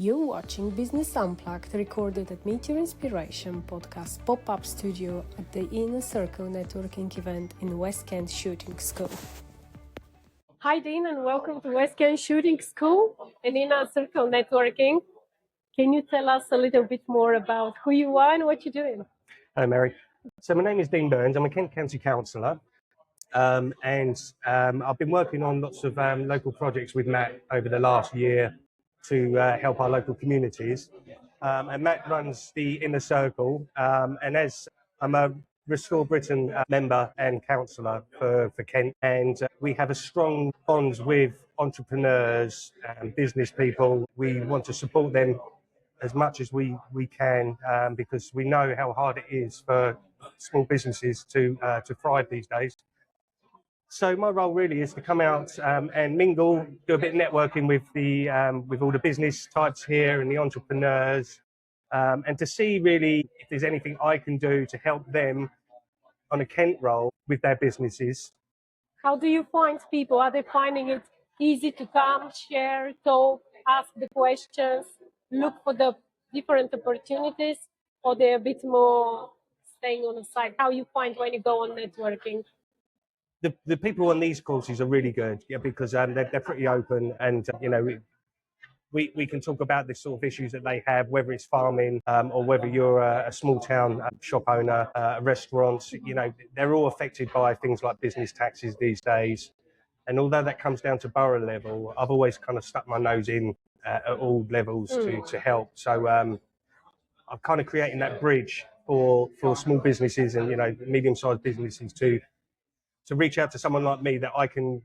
You're watching Business Unplugged, recorded at Meet Your Inspiration podcast pop-up studio at the Inner Circle networking event in West Kent Shooting School. Hi Dean, and welcome to West Kent Shooting School and Inner Circle networking. Can you tell us a little bit more about who you are and what you're doing? Hello, Mary. So my name is Dean Burns. I'm a Kent County Councillor, and I've been working on lots of local projects with Matt over the last year to help our local communities. And Matt runs the Inner Circle, and as I'm a Restore Britain member and councillor for Kent, and we have a strong bonds with entrepreneurs and business people. We want to support them as much as we can, because we know how hard it is for small businesses to thrive these days. So my role really is to come out and mingle, do a bit of networking with all the business types here and the entrepreneurs, and to see really if there's anything I can do to help them on a Kent role with their businesses. How do you find people? Are they finding it easy to come, share, talk, ask the questions, look for the different opportunities, or they're a bit more staying on the side? How you find when you go on networking? The people on these courses are really good, because they're pretty open, and we can talk about the sort of issues that they have, whether it's farming or whether you're a small town shop owner, a restaurant. They're all affected by things like business taxes these days. And although that comes down to borough level, I've always kind of stuck my nose in at all levels to help. So I'm kind of creating that bridge for small businesses and medium-sized businesses to reach out to someone like me that I can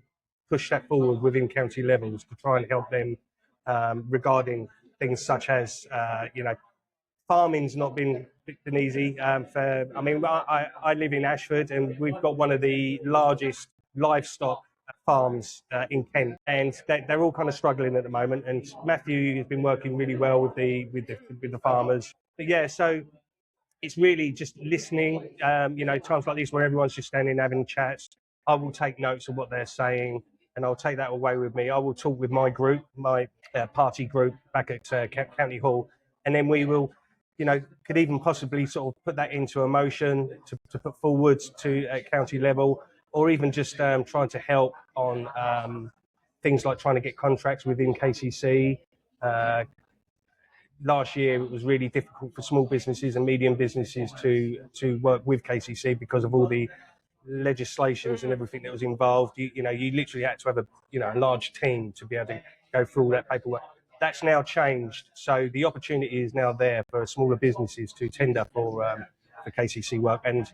push that forward within county levels to try and help them regarding things such as, farming's not been easy. I live in Ashford, and we've got one of the largest livestock farms in Kent, and they're all kind of struggling at the moment. And Matthew has been working really well with the farmers. But yeah, so it's really just listening. Times like this where everyone's just standing having chats, I will take notes of what they're saying, and I'll take that away with me. I will talk with my group, my party group back at County Hall, and then we will, could even possibly sort of put that into a motion to put forward to at county level, or even just trying to help on things like trying to get contracts within KCC. Last year it was really difficult for small businesses and medium businesses to work with KCC because of all the legislations and everything that was involved. You literally had to have a large team to be able to go through all that paperwork. That's now changed, so the opportunity is now there for smaller businesses to tender for KCC work. And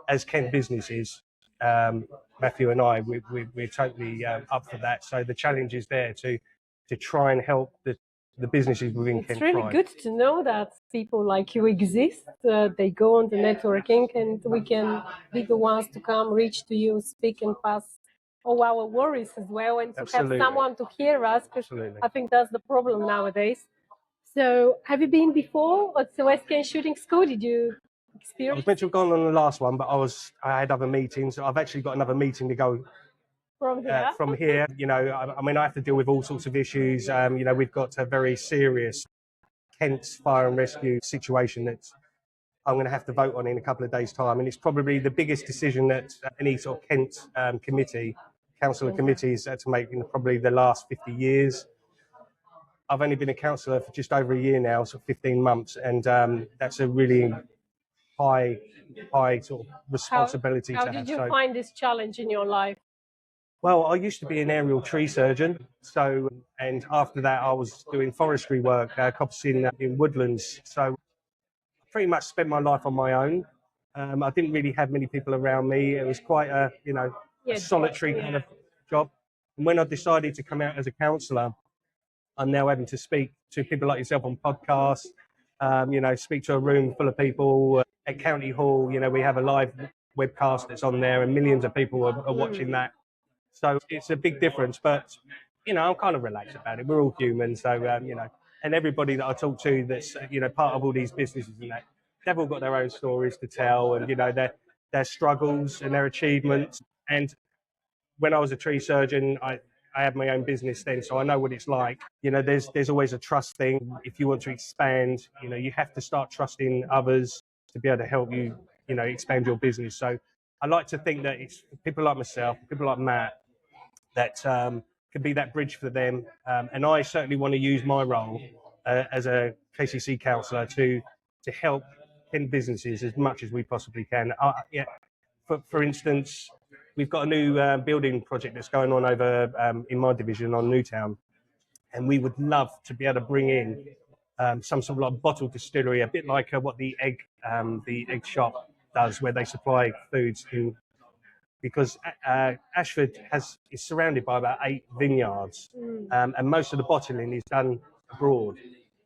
as Kent businesses, Matthew and I, we're totally up for that. So the challenge is there to try and help the businesses within Kent. It's really good to know that people like you exist. They go on the networking, and we can be the ones to come, reach to you, speak and pass all our worries as well, and to have someone to hear us, because I think that's the problem nowadays. So have you been before at the West Kent Shooting School? Did you experience? I was meant to have gone on the last one, but I had other meetings. I've actually got another meeting to go from here. I have to deal with all sorts of issues. We've got a very serious Kent fire and rescue situation that I'm going to have to vote on in a couple of days' time, and it's probably the biggest decision that any sort of Kent councillor committee has had to make in probably the last 50 years. I've only been a councillor for just over a year now, so 15 months, and that's a really high sort of responsibility to have. How did you find this challenge in your life? Well, I used to be an aerial tree surgeon, and after that I was doing forestry work, coppicing in woodlands. So I pretty much spent my life on my own. I didn't really have many people around me. It was quite a solitary kind of job. And when I decided to come out as a councillor, I'm now having to speak to people like yourself on podcasts, speak to a room full of people at County Hall. We have a live webcast that's on there, and millions of people are watching that. So it's a big difference, but, I'm kind of relaxed about it. We're all human. So, and everybody that I talk to that's, part of all these businesses and that, they've all got their own stories to tell, and, their struggles and their achievements. And when I was a tree surgeon, I had my own business then, so I know what it's like. You know, there's always a trust thing. If you want to expand, you know, you have to start trusting others to be able to help you, you know, expand your business. So I like to think that it's people like myself, people like Matt, that could be that bridge for them. And I certainly want to use my role as a KCC councillor to help Kent businesses as much as we possibly can. Yeah, for instance, we've got a new building project that's going on over in my division on Newtown, and we would love to be able to bring in some sort of like bottled distillery, a bit like what the egg shop does, where they supply foods in. Because Ashford is surrounded by about 8 vineyards, and most of the bottling is done abroad.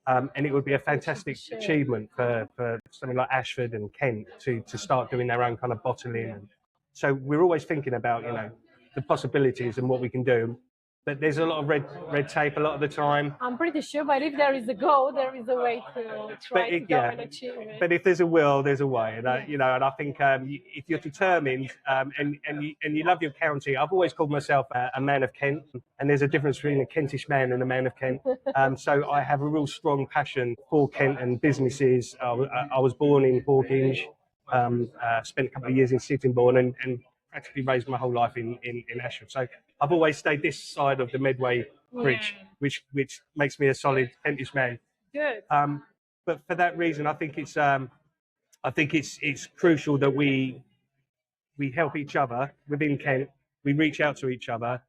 And it would be a fantastic achievement for something like Ashford and Kent to start doing their own kind of bottling. So we're always thinking about, you know, the possibilities and what we can do. But there's a lot of red tape a lot of the time. I'm pretty sure, but if there is a goal, there is a way to try to go and achieve it. But if there's a will, there's a way. And you know, and I think if you're determined and you love your county, I've always called myself a man of Kent, and there's a difference between a Kentish man and a man of Kent. So I have a real strong passion for Kent and businesses. I was born in Hawkinge, spent a couple of years in Sittingbourne, and practically raised my whole life in Ashford. So I've always stayed this side of the Medway Bridge, which makes me a solid Kentish man. Good. But for that reason, I think it's crucial that we help each other within Kent. We reach out to each other.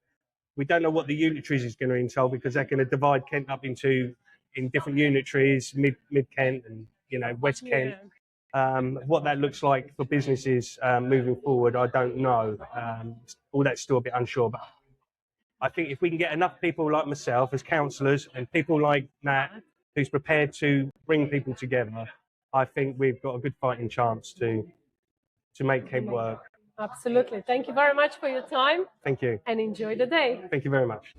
We don't know what the unitaries is going to entail, because they're going to divide Kent up in different unitaries, mid Kent and, you know, West Kent. What that looks like for businesses moving forward, I don't know. All that's still a bit unsure. But I think if we can get enough people like myself as councillors and people like Matt, who's prepared to bring people together, I think we've got a good fighting chance to make Kent work. Absolutely. Thank you very much for your time. Thank you. And enjoy the day. Thank you very much.